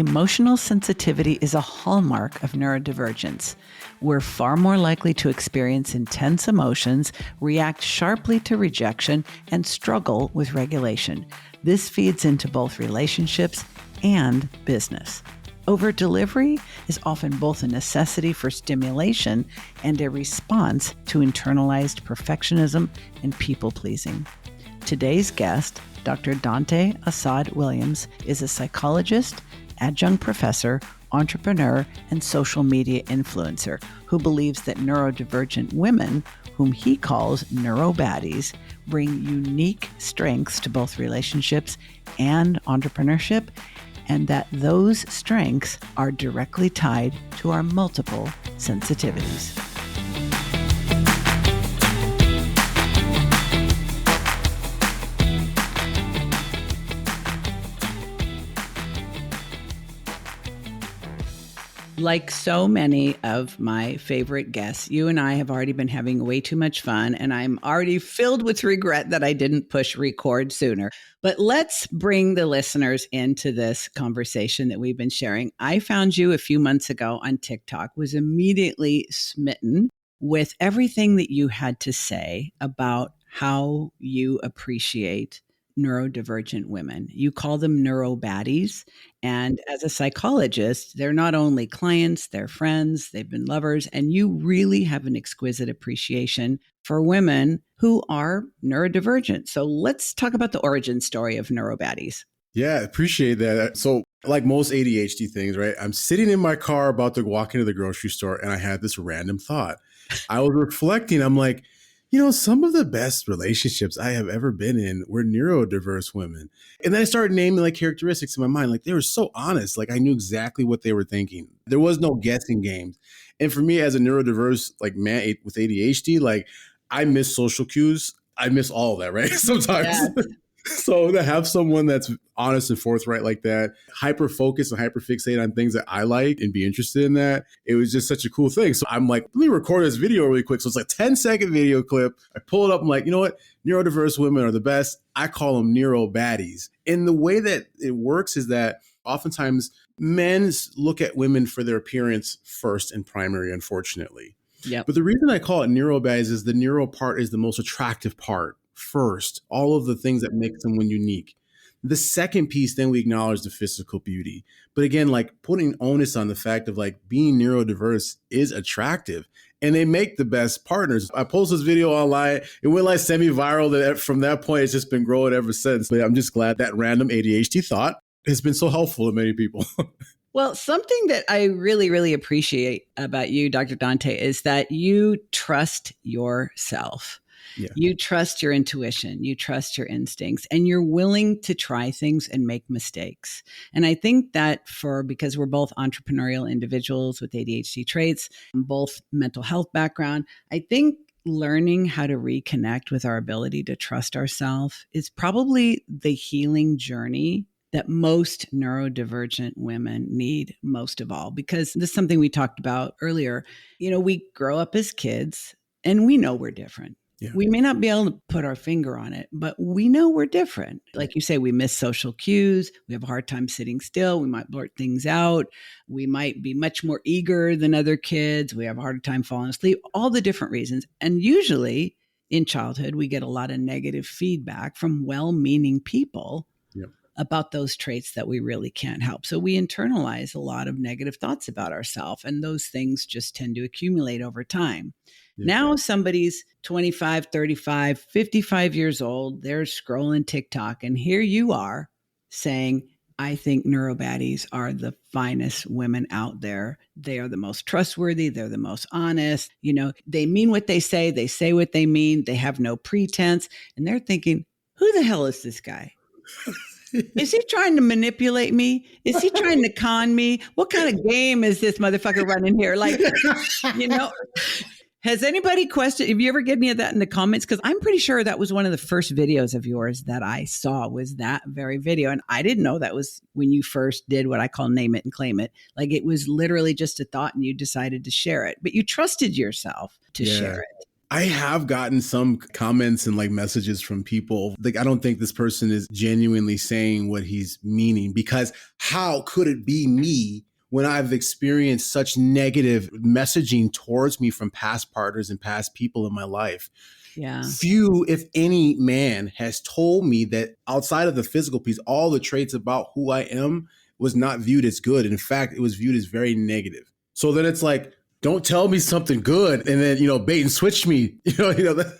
Emotional sensitivity is a hallmark of neurodivergence. We're far more likely to experience intense emotions, react sharply to rejection, and struggle with regulation. This feeds into both relationships and business. Over-delivery is often both a necessity for stimulation and a response to internalized perfectionism and people-pleasing. Today's guest, Dr. Dante Assad Williams, is a psychologist, adjunct professor, entrepreneur, and social media influencer who believes that neurodivergent women, whom he calls Neurobaddies, bring unique strengths to both relationships and entrepreneurship, and that those strengths are directly tied to our multiple sensitivities. Like so many of my favorite guests, you and I have already been having way too much fun, and I'm already filled with regret that I didn't push record sooner. But let's bring the listeners into this conversation that we've been sharing. I found you a few months ago on TikTok, was immediately smitten with everything that you had to say about how you appreciate neurodivergent women. You call them Neurobaddies. And as a psychologist, they're not only clients, they're friends, they've been lovers, and you really have an exquisite appreciation for women who are neurodivergent. So let's talk about the origin story of Neurobaddies. Yeah, appreciate that. So like most ADHD things, right? I'm sitting in my car about to walk into the grocery store and I had this random thought. I was reflecting. I'm like, some of the best relationships I have ever been in were neurodiverse women. And then I started naming like characteristics in my mind. Like they were so honest. Like I knew exactly what they were thinking. There was no guessing games. And for me as a neurodiverse like man with ADHD, like I miss social cues. I miss all of that, right? Sometimes. Yes. So to have someone that's honest and forthright like that, hyper-focused and hyper-fixate on things that I like and be interested in that, it was just such a cool thing. So I'm like, let me record this video really quick. So it's like a 10-second video clip. I pull it up. I'm like, you know what? Neurodiverse women are the best. I call them Neurobaddies. And the way that it works is that oftentimes men look at women for their appearance first and primary, unfortunately. Yep. But the reason I call it Neurobaddies is the neuro part is the most attractive part. First, all of the things that make someone unique. The second piece, then we acknowledge the physical beauty. But again, like putting onus on the fact of like being neurodiverse is attractive and they make the best partners. I posted this video online. It went like semi-viral. From that point, it's just been growing ever since. But I'm just glad that random ADHD thought has been so helpful to many people. Well, something that I really, really appreciate about you, Dr. Dante, is that you trust yourself. Yeah. You trust your intuition, you trust your instincts, and you're willing to try things and make mistakes. And I think that because we're both entrepreneurial individuals with ADHD traits, both mental health background, I think learning how to reconnect with our ability to trust ourselves is probably the healing journey that most neurodivergent women need most of all, because this is something we talked about earlier. We grow up as kids and we know we're different. Yeah. We may not be able to put our finger on it, but we know we're different. Like you say, we miss social cues. We have a hard time sitting still. We might blurt things out. We might be much more eager than other kids. We have a harder time falling asleep, all the different reasons. And usually in childhood, we get a lot of negative feedback from well-meaning people about those traits that we really can't help. So we internalize a lot of negative thoughts about ourselves, and those things just tend to accumulate over time. Yeah. Now somebody's 25, 35, 55 years old, they're scrolling TikTok, and here you are saying, I think Neurobaddies are the finest women out there. They are the most trustworthy. They're the most honest. They mean what they say what they mean. They have no pretense. And they're thinking, who the hell is this guy? Is he trying to manipulate me? Is he trying to con me? What kind of game is this motherfucker running here? Like, has anybody questioned? Have you ever get any of that in the comments? Because I'm pretty sure that was one of the first videos of yours that I saw was that very video. And I didn't know that was when you first did what I call name it and claim it. Like it was literally just a thought and you decided to share it, but you trusted yourself to share it. I have gotten some comments and like messages from people. Like, I don't think this person is genuinely saying what he's meaning, because how could it be me when I've experienced such negative messaging towards me from past partners and past people in my life? Yeah. Few, if any, man has told me that outside of the physical piece, all the traits about who I am was not viewed as good. In fact, it was viewed as very negative. So then it's like, don't tell me something good and then, bait and switch me,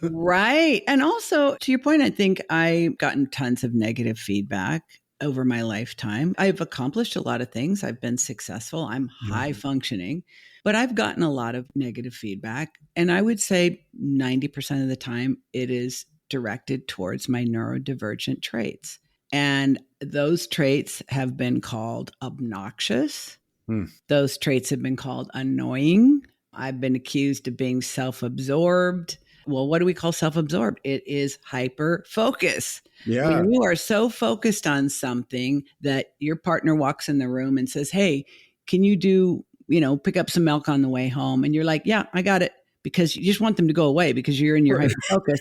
Right. And also, to your point, I think I've gotten tons of negative feedback over my lifetime. I've accomplished a lot of things. I've been successful. I'm high functioning, but I've gotten a lot of negative feedback. And I would say 90% of the time it is directed towards my neurodivergent traits. And those traits have been called obnoxious. Those traits have been called annoying. I've been accused of being self-absorbed. Well, what do we call self-absorbed? It is hyper focus. Yeah. When you are so focused on something that your partner walks in the room and says, hey, can you pick up some milk on the way home? And you're like, yeah, I got it. Because you just want them to go away because you're in your hyper focus.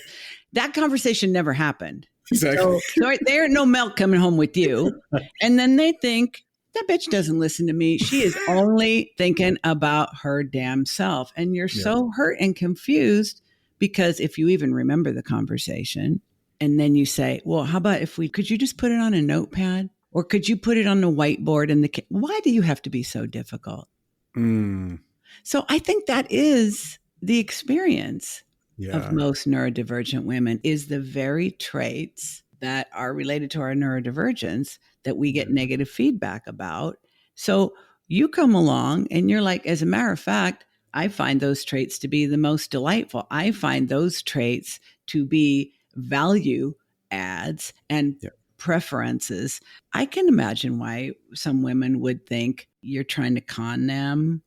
That conversation never happened. Exactly. So there ain't no milk coming home with you. And then they think, that bitch doesn't listen to me. She is only thinking about her damn self. And you're so hurt and confused because if you even remember the conversation and then you say, well, how about could you just put it on a notepad or could you put it on the whiteboard why do you have to be so difficult? So I think that is the experience of most neurodivergent women, is the very traits that are related to our neurodivergence that we get negative feedback about. So you come along and you're like, as a matter of fact, I find those traits to be the most delightful. I find those traits to be value adds and preferences. I can imagine why some women would think you're trying to con them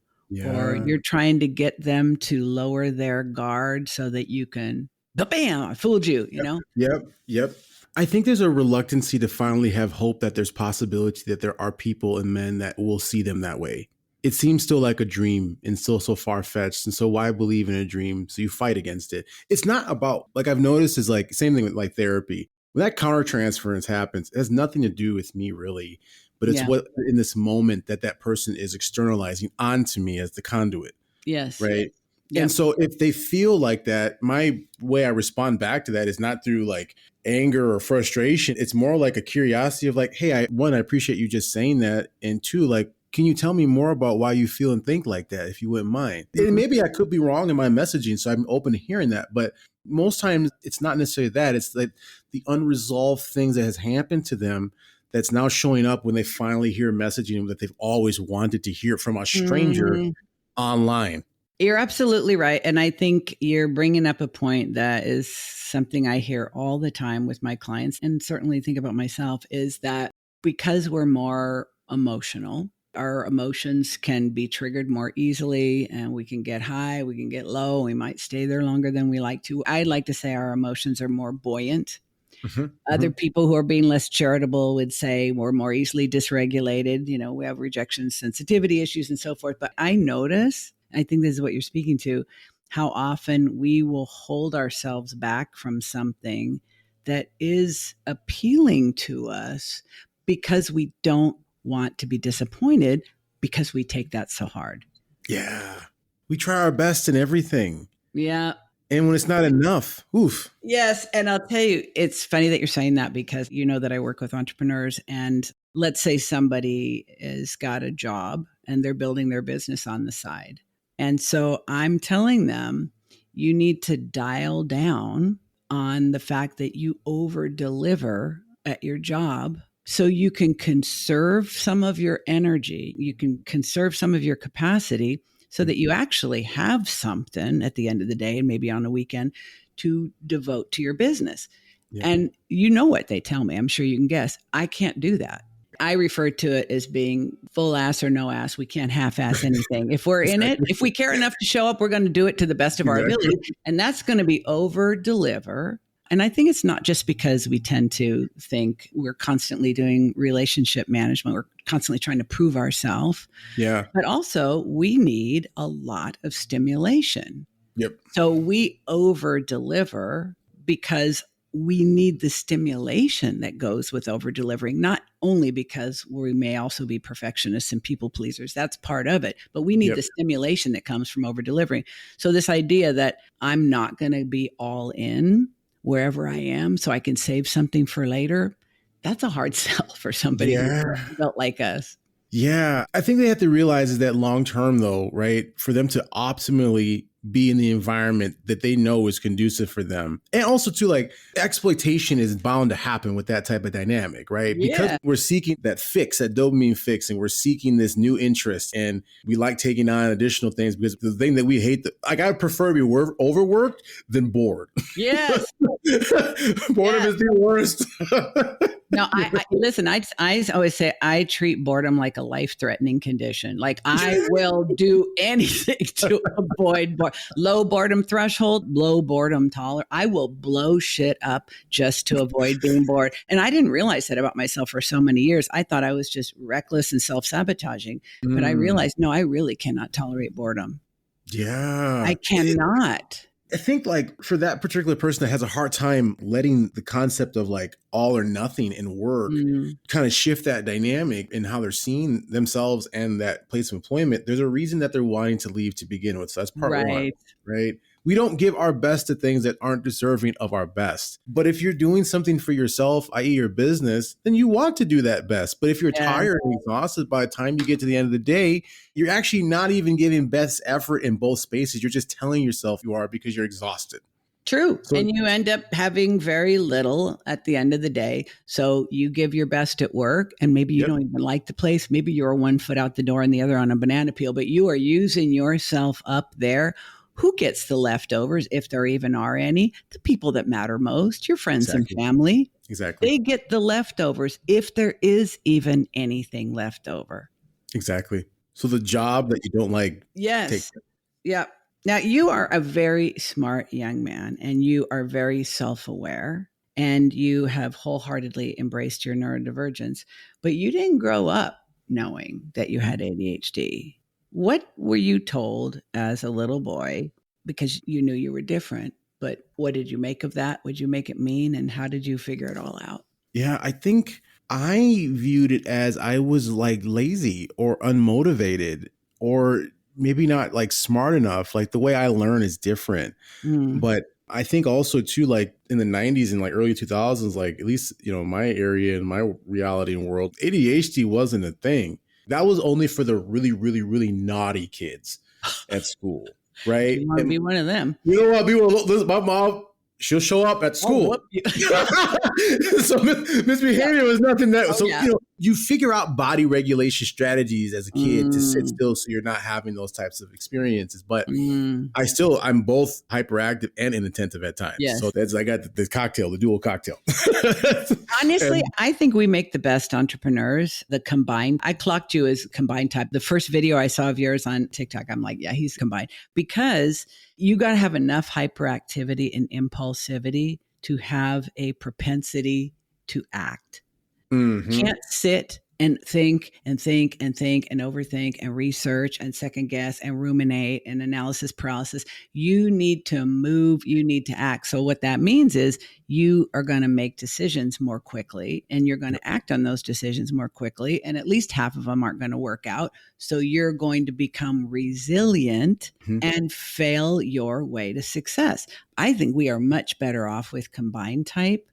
or you're trying to get them to lower their guard so that you can, bam, I fooled you, Yep. I think there's a reluctancy to finally have hope that there's possibility that there are people and men that will see them that way. It seems still like a dream and still so far-fetched. And so why believe in a dream? So you fight against it. It's not about, like I've noticed is like, same thing with like therapy. When that countertransference happens, it has nothing to do with me really, but it's what in this moment that person is externalizing onto me as the conduit. Yes. Right. Yep. And so if they feel like that, my way I respond back to that is not through like anger or frustration. It's more like a curiosity of like, hey, I appreciate you just saying that. And two, like, can you tell me more about why you feel and think like that, if you wouldn't mind? And maybe I could be wrong in my messaging, so I'm open to hearing that. But most times it's not necessarily that. It's like the unresolved things that has happened to them that's now showing up when they finally hear messaging that they've always wanted to hear from a stranger online. You're absolutely right. And I think you're bringing up a point that is something I hear all the time with my clients, and certainly think about myself, is that because we're more emotional, our emotions can be triggered more easily and we can get high, we can get low, we might stay there longer than we like to. I'd like to say our emotions are more buoyant. Other people who are being less charitable would say we're more easily dysregulated. We have rejection sensitivity issues and so forth. But I notice, I think this is what you're speaking to, how often we will hold ourselves back from something that is appealing to us because we don't want to be disappointed because we take that so hard. Yeah. We try our best in everything. Yeah. And when it's not enough, oof. Yes. And I'll tell you, it's funny that you're saying that because you know that I work with entrepreneurs, and let's say somebody has got a job and they're building their business on the side. And so I'm telling them, you need to dial down on the fact that you over deliver at your job so you can conserve some of your energy. You can conserve some of your capacity so that you actually have something at the end of the day and maybe on a weekend to devote to your business. Yeah. And you know what they tell me, I'm sure you can guess, I can't do that. I refer to it as being full ass or no ass. We can't half ass anything. If we're in it, if we care enough to show up, we're going to do it to the best of our ability. And that's going to be over deliver. And I think it's not just because we tend to think we're constantly doing relationship management. We're constantly trying to prove ourselves. Yeah. But also we need a lot of stimulation. Yep. So we over deliver because we need the stimulation that goes with over delivering, not only because we may also be perfectionists and people pleasers. That's part of it, but we need Yep. the stimulation that comes from over delivering. So this idea that I'm not going to be all in wherever I am so I can save something for later, that's a hard sell for somebody who's built like us. Yeah. I think they have to realize is that long term, though, right? For them to optimally be in the environment that they know is conducive for them. And also, too, like exploitation is bound to happen with that type of dynamic, right? Yeah. Because we're seeking that fix, that dopamine fix, and we're seeking this new interest. And we like taking on additional things because the thing that we hate, like I prefer to be overworked than bored. Yes. Boredom is the worst. No, I listen, I always say I treat boredom like a life-threatening condition. Like I will do anything to avoid low boredom threshold, low boredom tolerance. I will blow shit up just to avoid being bored. And I didn't realize that about myself for so many years. I thought I was just reckless and self-sabotaging. But I realized, no, I really cannot tolerate boredom. Yeah. I cannot. I think like for that particular person that has a hard time letting the concept of like all or nothing in work kind of shift that dynamic in how they're seeing themselves and that place of employment, there's a reason that they're wanting to leave to begin with. So that's part one, right? We don't give our best to things that aren't deserving of our best. But if you're doing something for yourself, i.e. your business, then you want to do that best. But if you're tired and exhausted by the time you get to the end of the day, you're actually not even giving best effort in both spaces. You're just telling yourself you are because you're exhausted. True. So, and you end up having very little at the end of the day. So you give your best at work and maybe you don't even like the place. Maybe you're one foot out the door and the other on a banana peel, but you are using yourself up there. Who gets the leftovers, if there even are any? The people that matter most, your friends and family. Exactly. They get the leftovers if there is even anything left over. Exactly. So the job that you don't like. Yes. Yeah. Now, you are a very smart young man and you are very self-aware and you have wholeheartedly embraced your neurodivergence, but you didn't grow up knowing that you had ADHD. What were you told as a little boy? Because you knew you were different, but what did you make of that? Would you make it mean? And how did you figure it all out? Yeah, I think I viewed it as I was like lazy or unmotivated or maybe not like smart enough. Like the way I learn is different. But I think also too, like in the 90s and like early 2000s, like at least, you know, my area and my reality and world, ADHD wasn't a thing. That was only for the really, really, really naughty kids at school, right? You want to be one of them. You know what? My mom, she'll show up at school. So misbehavior was nothing that. You know, you figure out body regulation strategies as a kid to sit still so you're not having those types of experiences. But I'm both hyperactive and inattentive at times. Yes. So I got the cocktail, the dual cocktail. Honestly, I think we make the best entrepreneurs, the combined. I clocked you as combined type. The first video I saw of yours on TikTok, I'm like, yeah, he's combined. Because you got to have enough hyperactivity and impulsivity to have a propensity to act. You can't sit and think and think and think and overthink and research and second guess and ruminate and analysis paralysis. You need to move. You need to act. So what that means is you are going to make decisions more quickly and you're going to act on those decisions more quickly. And at least half of them aren't going to work out. So you're going to become resilient and fail your way to success. I think we are much better off with combined type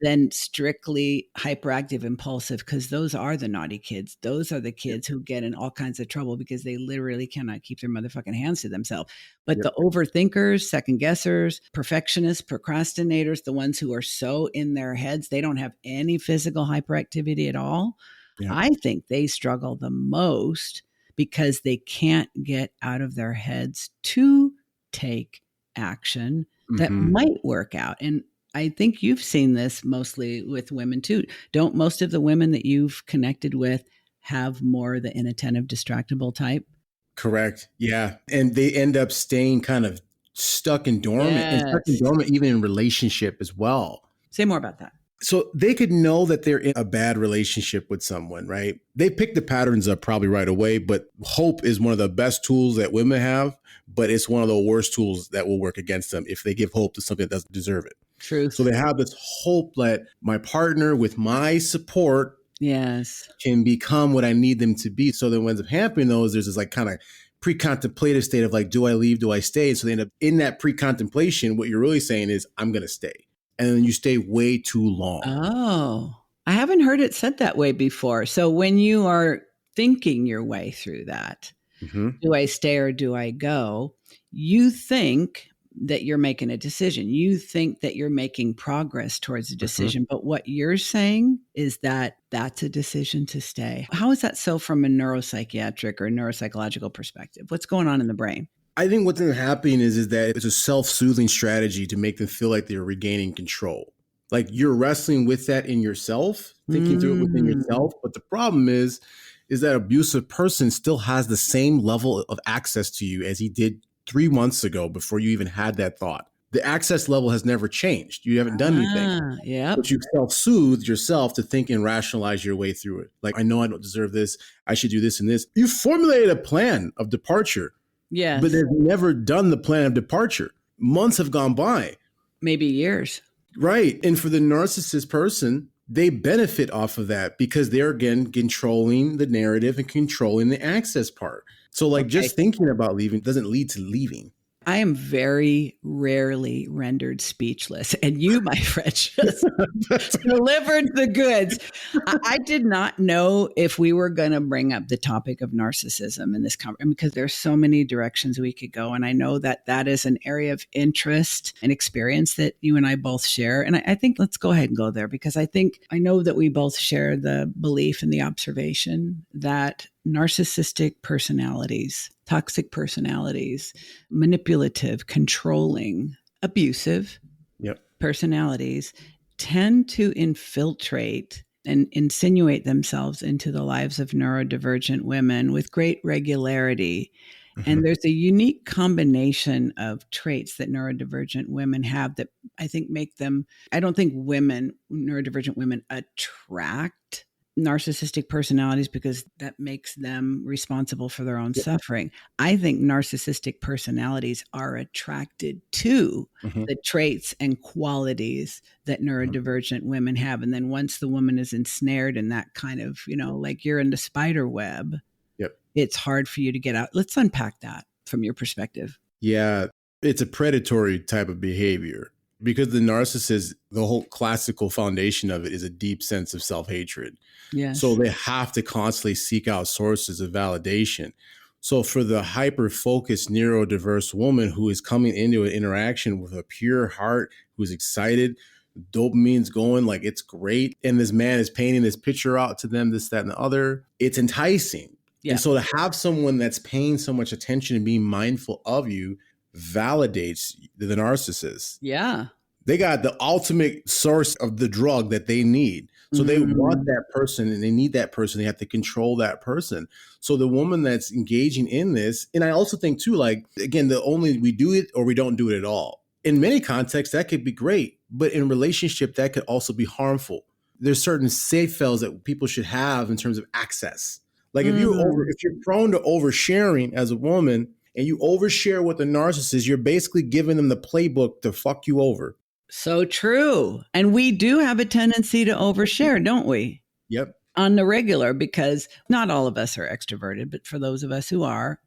than strictly hyperactive impulsive, because those are the naughty kids. Those are the kids who get in all kinds of trouble because they literally cannot keep their motherfucking hands to themselves. But the overthinkers, second guessers, perfectionists, procrastinators, the ones who are so in their heads, they don't have any physical hyperactivity at all. I think they struggle the most because they can't get out of their heads to take action that might work out. And I think you've seen this mostly with women too. Don't most of the women that you've connected with have more the inattentive, distractible type? Correct. Yeah. And they end up staying kind of stuck and dormant and stuck and dormant even in relationship as well. Say more about that. So they could know that they're in a bad relationship with someone, right? They pick the patterns up probably right away, but hope is one of the best tools that women have, but it's one of the worst tools that will work against them if they give hope to something that doesn't deserve it. Truth. So they have this hope that my partner with my support can become what I need them to be. So then what ends up happening though is there's this like kind of pre-contemplative state of like, do I leave? Do I stay? So they end up in that pre-contemplation. What you're really saying is I'm going to stay. And then you stay way too long. Oh, I haven't heard it said that way before. So when you are thinking your way through that, do I stay or do I go? You think that you're making a decision. You think that you're making progress towards a decision. But what you're saying is that that's a decision to stay. How is that so from a neuropsychiatric or neuropsychological perspective? What's going on in the brain? I think what's happening is that it's a self-soothing strategy to make them feel like they're regaining control. Like you're wrestling with that in yourself, thinking through it within yourself. But the problem is that abusive person still has the same level of access to you as he did 3 months ago before you even had that thought. The access level has never changed. You haven't done anything. But you've self-soothed yourself to think and rationalize your way through it. Like, I know I don't deserve this. I should do this and this. You formulated a plan of departure. Yes. But they've never done the plan of departure. Months have gone by. Maybe years. Right. And for the narcissist person, they benefit off of that because they're, again, controlling the narrative and controlling the access part. So like just thinking about leaving doesn't lead to leaving. I am very rarely rendered speechless. And you, my friend, just delivered the goods. I did not know if we were going to bring up the topic of narcissism in this conversation because there's so many directions we could go. And I know that that is an area of interest and experience that you and I both share. And I think let's go ahead and go there because I know that we both share the belief and the observation that narcissistic personalities, toxic personalities, manipulative, controlling, abusive personalities tend to infiltrate and insinuate themselves into the lives of neurodivergent women with great regularity. And there's a unique combination of traits that neurodivergent women have that I think make them, I don't think neurodivergent women attract narcissistic personalities because that makes them responsible for their own suffering. I think narcissistic personalities are attracted to the traits and qualities that neurodivergent women have. And then once the woman is ensnared in that kind of, like you're in the spider web, it's hard for you to get out. Let's unpack that from your perspective. Yeah, it's a predatory type of behavior because the narcissist, the whole classical foundation of it is a deep sense of self-hatred. Yes. So they have to constantly seek out sources of validation. So for the hyper-focused neurodiverse woman who is coming into an interaction with a pure heart, who's excited, dopamine's going like it's great, and this man is painting this picture out to them, this, that, and the other, it's enticing. Yeah. And so to have someone that's paying so much attention and being mindful of you validates the narcissist. Yeah. They got the ultimate source of the drug that they need. So they want that person and they need that person. They have to control that person. So the woman that's engaging in this, and I also think too, like, again, we do it or we don't do it at all. In many contexts, that could be great, but in relationship, that could also be harmful. There's certain safe fells that people should have in terms of access. Like if you're prone to oversharing as a woman and you overshare with a narcissist, you're basically giving them the playbook to fuck you over. So true. And we do have a tendency to overshare, don't we? Yep. On the regular, because not all of us are extroverted, but for those of us who are,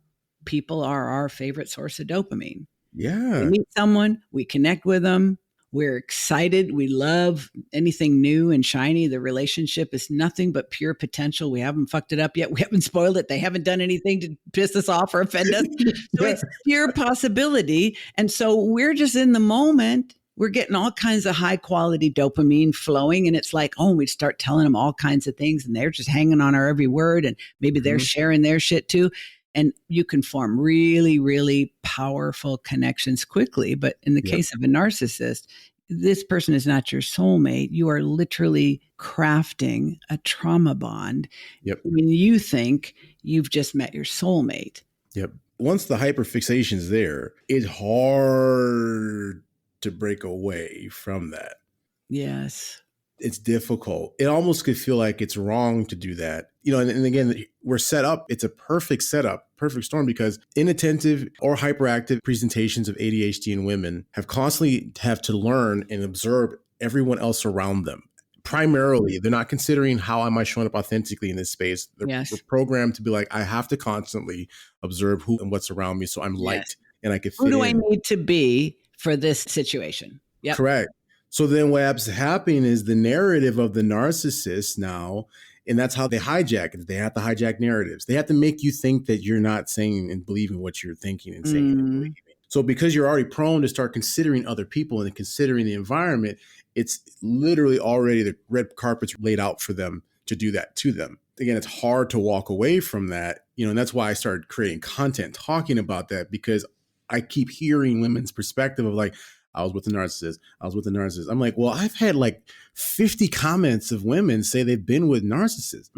people are our favorite source of dopamine. Yeah. We meet someone, we connect with them, we're excited, we love anything new and shiny. The relationship is nothing but pure potential. We haven't fucked it up yet. We haven't spoiled it. They haven't done anything to piss us off or offend us. So it's pure possibility. And so we're just in the moment. We're getting all kinds of high quality dopamine flowing. And it's like, we start telling them all kinds of things and they're just hanging on our every word. And maybe they're sharing their shit too. And you can form really, really powerful connections quickly. But in the case of a narcissist, this person is not your soulmate. You are literally crafting a trauma bond when you think you've just met your soulmate. Yep. Once the hyperfixation is there, it's hard to break away from that. Yes. It's difficult. It almost could feel like it's wrong to do that. And again, we're set up. It's a perfect setup, perfect storm, because inattentive or hyperactive presentations of ADHD in women have constantly have to learn and observe everyone else around them. Primarily, they're not considering how am I showing up authentically in this space. They're programmed to be like, I have to constantly observe who and what's around me so I'm liked and I can fit in. Who do I need to be for this situation? Yep. Correct. So then what's happening is the narrative of the narcissist now, and that's how they hijack it. They have to hijack narratives. They have to make you think that you're not saying and believing what you're thinking and saying and believing. So because you're already prone to start considering other people and considering the environment, it's literally already the red carpet's laid out for them to do that to them. Again, it's hard to walk away from that, and that's why I started creating content talking about that, because I keep hearing women's perspective of like, I was with a narcissist. I'm like, well, I've had like 50 comments of women say they've been with narcissists.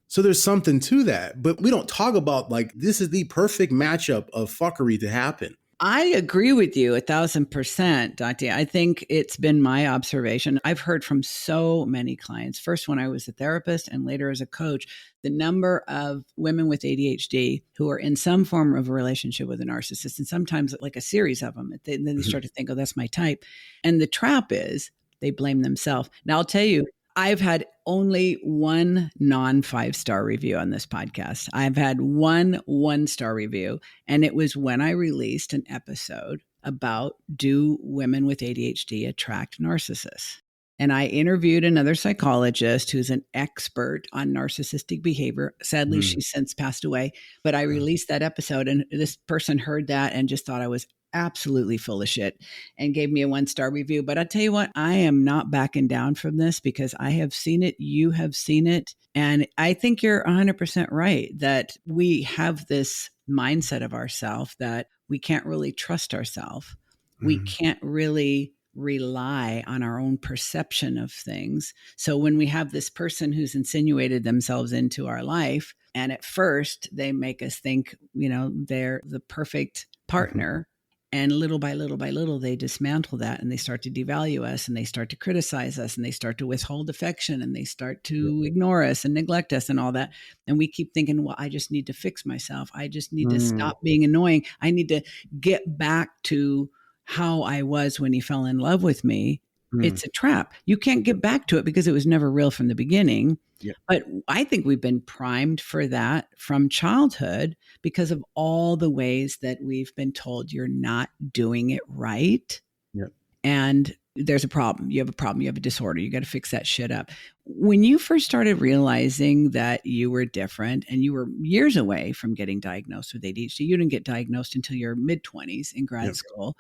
So there's something to that. But we don't talk about like, this is the perfect matchup of fuckery to happen. I agree with you 1,000%, Dante. I think it's been my observation. I've heard from so many clients, first when I was a therapist and later as a coach, the number of women with ADHD who are in some form of a relationship with a narcissist, and sometimes like a series of them. Then they start to think, oh, that's my type. And the trap is they blame themselves. Now, I'll tell you, I've had only one non-5-star review on this podcast. I've had one 1-star review, and it was when I released an episode about, do women with ADHD attract narcissists? And I interviewed another psychologist who's an expert on narcissistic behavior. Sadly, she's since passed away, but I released that episode, and this person heard that and just thought I was absolutely full of shit and gave me a 1-star review. But I tell you what, I am not backing down from this because I have seen it. You have seen it. And I think you're 100% right that we have this mindset of ourselves that we can't really trust ourselves. We can't really rely on our own perception of things. So when we have this person who's insinuated themselves into our life, and at first they make us think, they're the perfect partner. And little by little, they dismantle that and they start to devalue us and they start to criticize us and they start to withhold affection and they start to ignore us and neglect us and all that. And we keep thinking, well, I just need to fix myself. I just need to stop being annoying. I need to get back to how I was when he fell in love with me. It's a trap. You can't get back to it because it was never real from the beginning. Yeah. But I think we've been primed for that from childhood because of all the ways that we've been told you're not doing it right. Yeah. And there's a problem. You have a problem. You have a disorder. You got to fix that shit up. When you first started realizing that you were different and you were years away from getting diagnosed with ADHD, you didn't get diagnosed until your mid-20s in grad school.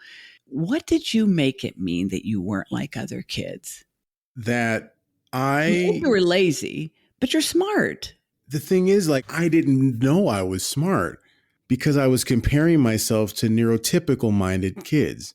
What did you make it mean that you weren't like other kids? That you were lazy, but you're smart. The thing is, like, I didn't know I was smart because I was comparing myself to neurotypical minded kids.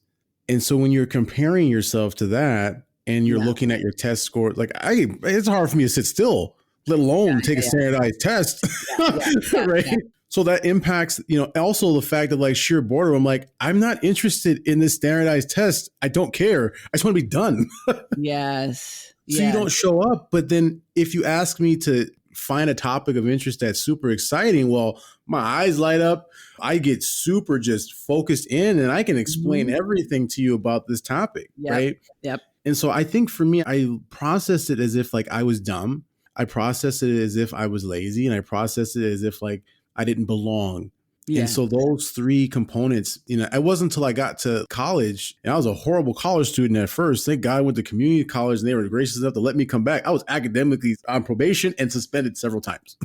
And so when you're comparing yourself to that and you're looking at your test score, like it's hard for me to sit still, let alone take a standardized test. Right. Yeah. So that impacts, also the fact of like sheer boredom. I'm like, I'm not interested in this standardized test. I don't care. I just want to be done. Yes. So you don't show up. But then if you ask me to find a topic of interest that's super exciting, well, my eyes light up. I get super just focused in and I can explain everything to you about this topic. Right. Yep. And so I think for me, I processed it as if like I was dumb. I processed it as if I was lazy, and I processed it as if like I didn't belong. Yeah. And so those three components, it wasn't until I got to college, and I was a horrible college student at first. Thank God I went to community college and they were gracious enough to let me come back. I was academically on probation and suspended several times.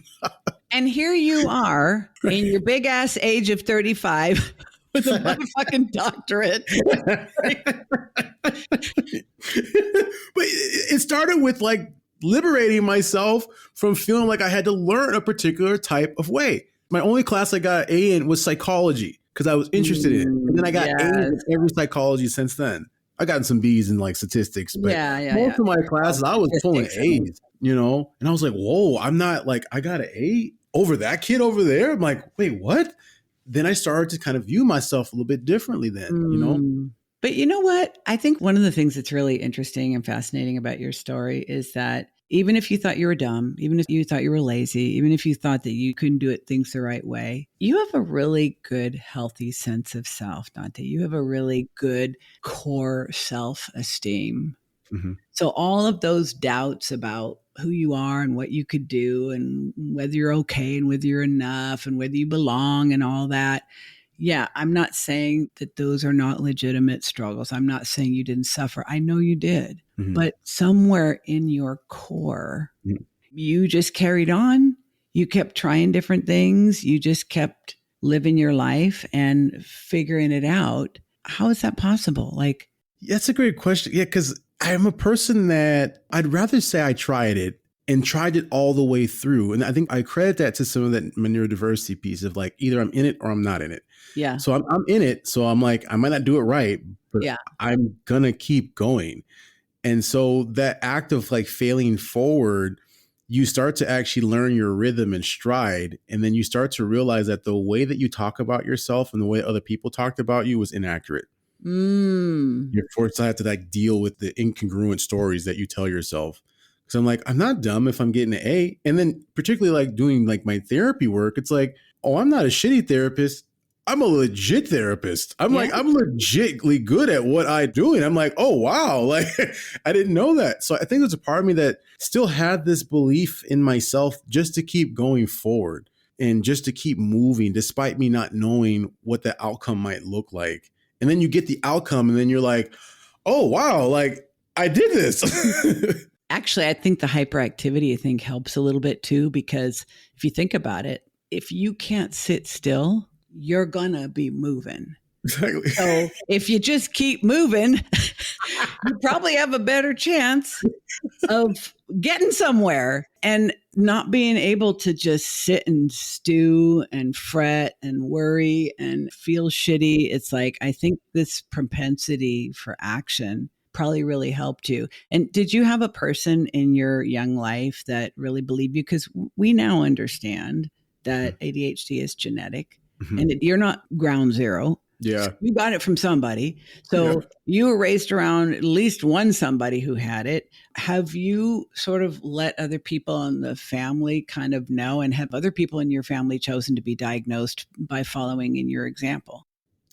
And here you are in your big ass age of 35 with a motherfucking doctorate. But it started with like liberating myself from feeling like I had to learn a particular type of way. My only class I got an A in was psychology because I was interested in it. And then I got A's in every psychology since then. I gotten some B's in like statistics, but most of my classes I was pulling A's, and I was like, whoa, I'm not like, I got an A over that kid over there. I'm like, wait, what? Then I started to kind of view myself a little bit differently then, But you know what? I think one of the things that's really interesting and fascinating about your story is that even if you thought you were dumb, even if you thought you were lazy, even if you thought that you couldn't do things the right way, you have a really good, healthy sense of self, Dante. You have a really good core self-esteem. Mm-hmm. So all of those doubts about who you are and what you could do and whether you're okay and whether you're enough and whether you belong and all that. Yeah, I'm not saying that those are not legitimate struggles. I'm not saying you didn't suffer. I know you did. Mm-hmm. But somewhere in your core, Mm-hmm. you just carried on. You kept trying different things. You just kept living your life and figuring it out. How is that possible? Like, that's a great question. Yeah, because I'm a person that I'd rather say I tried it and tried it all the way through. And I think I credit that to some of that my neurodiversity piece of like, either I'm in it or I'm not in it. yeah. So I'm in it. So I'm like, I might not do it right, but Yeah. I'm going to keep going. And so that act of like failing forward, you start to actually learn your rhythm and stride. And then you start to realize that the way that you talk about yourself and the way other people talked about you was inaccurate. You're forced to have to like deal with the incongruent stories that you tell yourself. Because I'm like, I'm not dumb if I'm getting an A. And then particularly like doing like my therapy work, it's like, oh, I'm not a shitty therapist. I'm a legit therapist. I'm like, I'm legitly good at what I do. And I'm like, oh, wow. Like, I didn't know that. So I think there's a part of me that still had this belief in myself just to keep going forward and just to keep moving, despite me not knowing what the outcome might look like. And then you get the outcome and then you're like, oh, wow, like I did this. Actually, I think the hyperactivity thing helps a little bit too, because if you think about it, if you can't sit still, you're going to be moving. Exactly. So if you just keep moving, you probably have a better chance of getting somewhere and not being able to just sit and stew and fret and worry and feel shitty. It's like, I think this propensity for action probably really helped you. And did you have a person in your young life that really believed you? Because we now understand that ADHD is genetic and you're not ground zero. Yeah. You got it from somebody. So you were raised around at least one somebody who had it. Have you sort of let other people in the family kind of know, and have other people in your family chosen to be diagnosed by following in your example?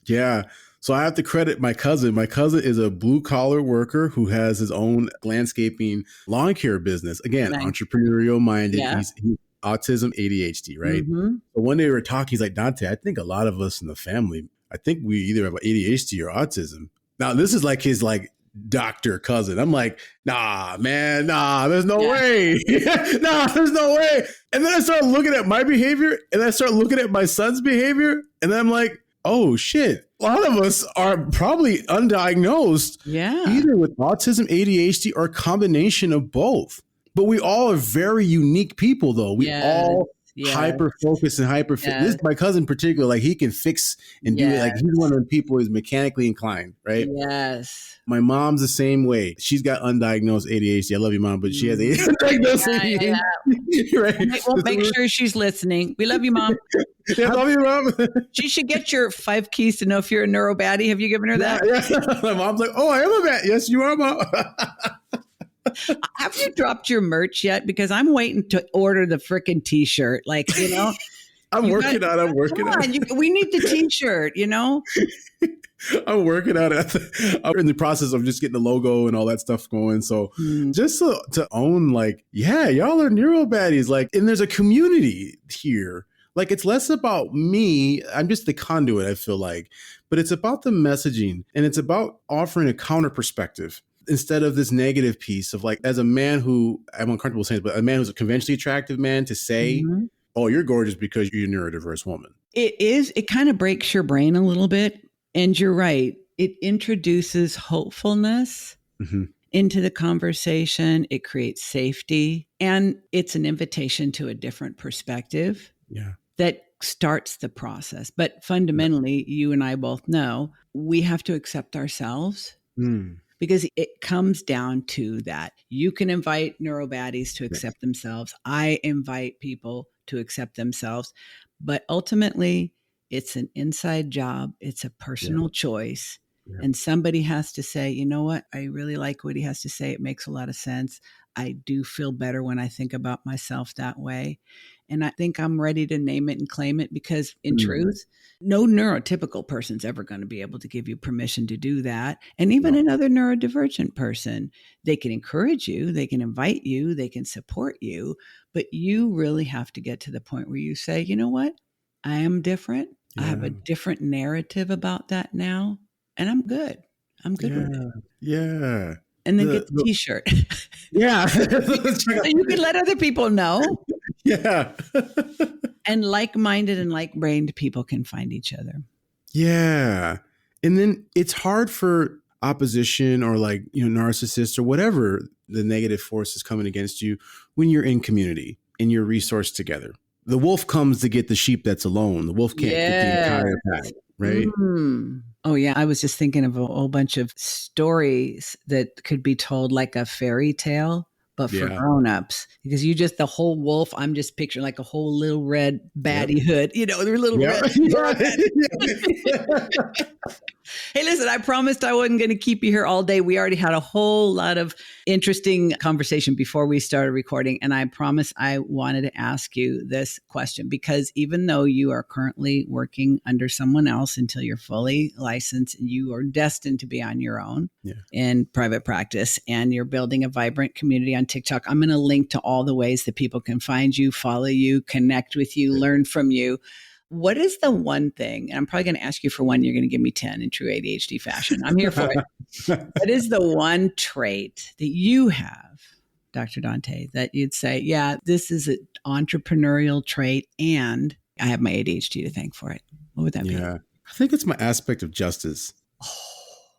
Yeah. So I have to credit my cousin. My cousin is a blue collar worker who has his own landscaping lawn care business. Again, entrepreneurial minded. Yeah. He's autism, ADHD, right? So one day we were talking, he's like, Dante, I think a lot of us in the family, I think we either have ADHD or autism. Now, this is like his like doctor cousin. I'm like, nah, man, nah, there's no way. Nah, there's no way. And then I start looking at my behavior and I start looking at my son's behavior. And then I'm like, oh shit. A lot of us are probably undiagnosed. Yeah. Either with autism, ADHD, or a combination of both. But we all are very unique people though. We all hyper focused and hyper fit. This my cousin in particular, like he can fix and do it. Like he's one of the people who's mechanically inclined, right? Yes. My mom's the same way. She's got undiagnosed ADHD. I love you, Mom, but she has undiagnosed ADHD. Right? We'll make sure she's listening. We love you, Mom. Yeah, love you, Mom. She should get your 5 keys to know if you're a neurobaddie. Have you given her that? Yeah. My mom's like, oh, I am a bat. Yes, you are, Mom. Have you dropped your merch yet? Because I'm waiting to order the freaking t-shirt. Like, you know, I'm working on it. We need the t-shirt, you know? I'm working on it. I'm in the process of just getting the logo and all that stuff going. So just to own like, yeah, y'all are Neurobaddies. Like, and there's a community here. Like, it's less about me. I'm just the conduit, I feel like. But it's about the messaging and it's about offering a counter perspective. Instead of this negative piece of like, as a man who, I'm uncomfortable saying this, but a man who's a conventionally attractive man to say, oh, you're gorgeous because you're a neurodiverse woman. It kind of breaks your brain a little bit. And you're right. It introduces hopefulness into the conversation. It creates safety. And it's an invitation to a different perspective that starts the process. But fundamentally, you and I both know we have to accept ourselves. Because it comes down to that. You can invite neurobaddies to accept themselves. I invite people to accept themselves. But ultimately, it's an inside job. It's a personal choice. Yeah. And somebody has to say, you know what? I really like what he has to say. It makes a lot of sense. I do feel better when I think about myself that way. And I think I'm ready to name it and claim it because in truth, no neurotypical person's ever going to be able to give you permission to do that. And even another neurodivergent person, they can encourage you, they can invite you, they can support you, but you really have to get to the point where you say, you know what? I am different. I have a different narrative about that now, and I'm good. I'm good with it. Yeah. And then get the t-shirt. Yeah. So you can let other people know. Yeah. And like-minded and like-brained people can find each other. Yeah. And then it's hard for opposition or narcissists or whatever the negative force is coming against you when you're in community and you're resourced together. The wolf comes to get the sheep that's alone. The wolf can't get the entire pack, right? Mm. Oh, yeah. I was just thinking of a whole bunch of stories that could be told like a fairy tale, but for grown-ups. Because the whole wolf, I'm just picturing like a whole little red baddie hood, their little red. Hey, listen, I promised I wasn't going to keep you here all day. We already had a whole lot of interesting conversation before we started recording. And I promised I wanted to ask you this question because even though you are currently working under someone else until you're fully licensed, you are destined to be on your own in private practice and you're building a vibrant community on TikTok. I'm going to link to all the ways that people can find you, follow you, connect with you, learn from you. What is the one thing, and I'm probably going to ask you for one, you're going to give me 10 in true ADHD fashion. I'm here for it. What is the one trait that you have, Dr. Dante, that you'd say, yeah, this is an entrepreneurial trait and I have my ADHD to thank for it? What would that be? I think it's my aspect of justice. Oh,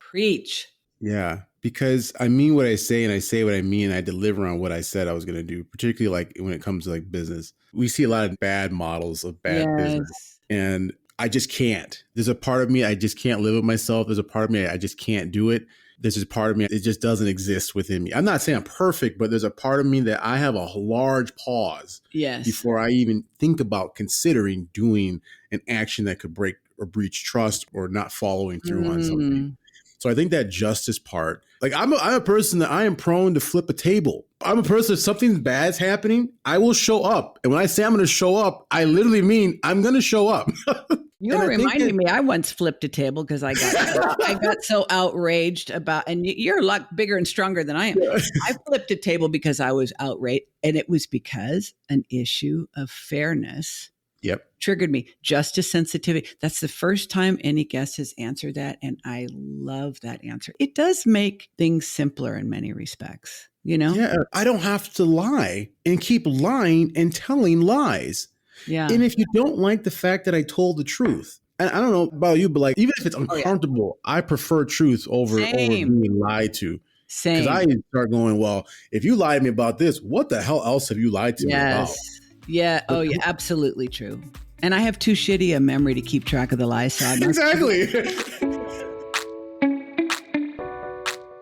preach. Yeah, because I mean what I say and I say what I mean. I deliver on what I said I was going to do, particularly like when it comes to like business. We see a lot of bad models of bad business and I just can't. There's a part of me, I just can't live with myself. There's a part of me, I just can't do it. There's just part of me, it just doesn't exist within me. I'm not saying I'm perfect, but there's a part of me that I have a large pause before I even think about considering doing an action that could break or breach trust or not following through on something. So I think that justice part, like I'm a person that I am prone to flip a table. I'm a person, if something bad's happening, I will show up. And when I say I'm going to show up, I literally mean I'm going to show up. You're reminding me, I once flipped a table because I got so outraged about, and you're a lot bigger and stronger than I am. I flipped a table because I was outraged. And it was because an issue of fairness triggered me. Justice, sensitivity. That's the first time any guest has answered that. And I love that answer. It does make things simpler in many respects, Yeah, I don't have to lie and keep lying and telling lies. Yeah. And if you don't like the fact that I told the truth, and I don't know about you, but like, even if it's uncomfortable, I prefer truth over being lied to. Same. Because I start going, well, if you lied to me about this, what the hell else have you lied to me about? Yeah. Oh, yeah. Absolutely true. And I have too shitty a memory to keep track of the lies. So exactly.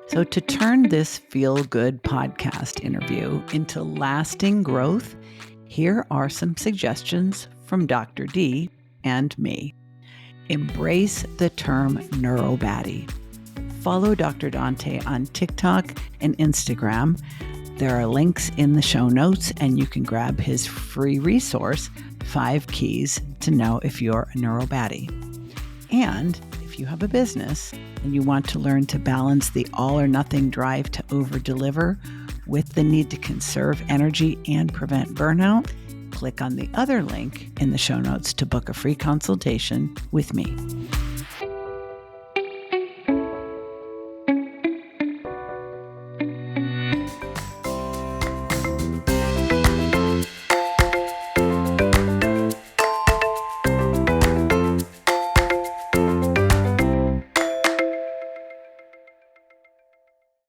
So to turn this feel-good podcast interview into lasting growth, here are some suggestions from Dr. D and me. Embrace the term Neurobaddie. Follow Dr. Dante on TikTok and Instagram. There are links in the show notes, and you can grab his free resource, 5 Keys to Know If You're a Neurobaddie. And if you have a business and you want to learn to balance the all or nothing drive to over-deliver with the need to conserve energy and prevent burnout, click on the other link in the show notes to book a free consultation with me.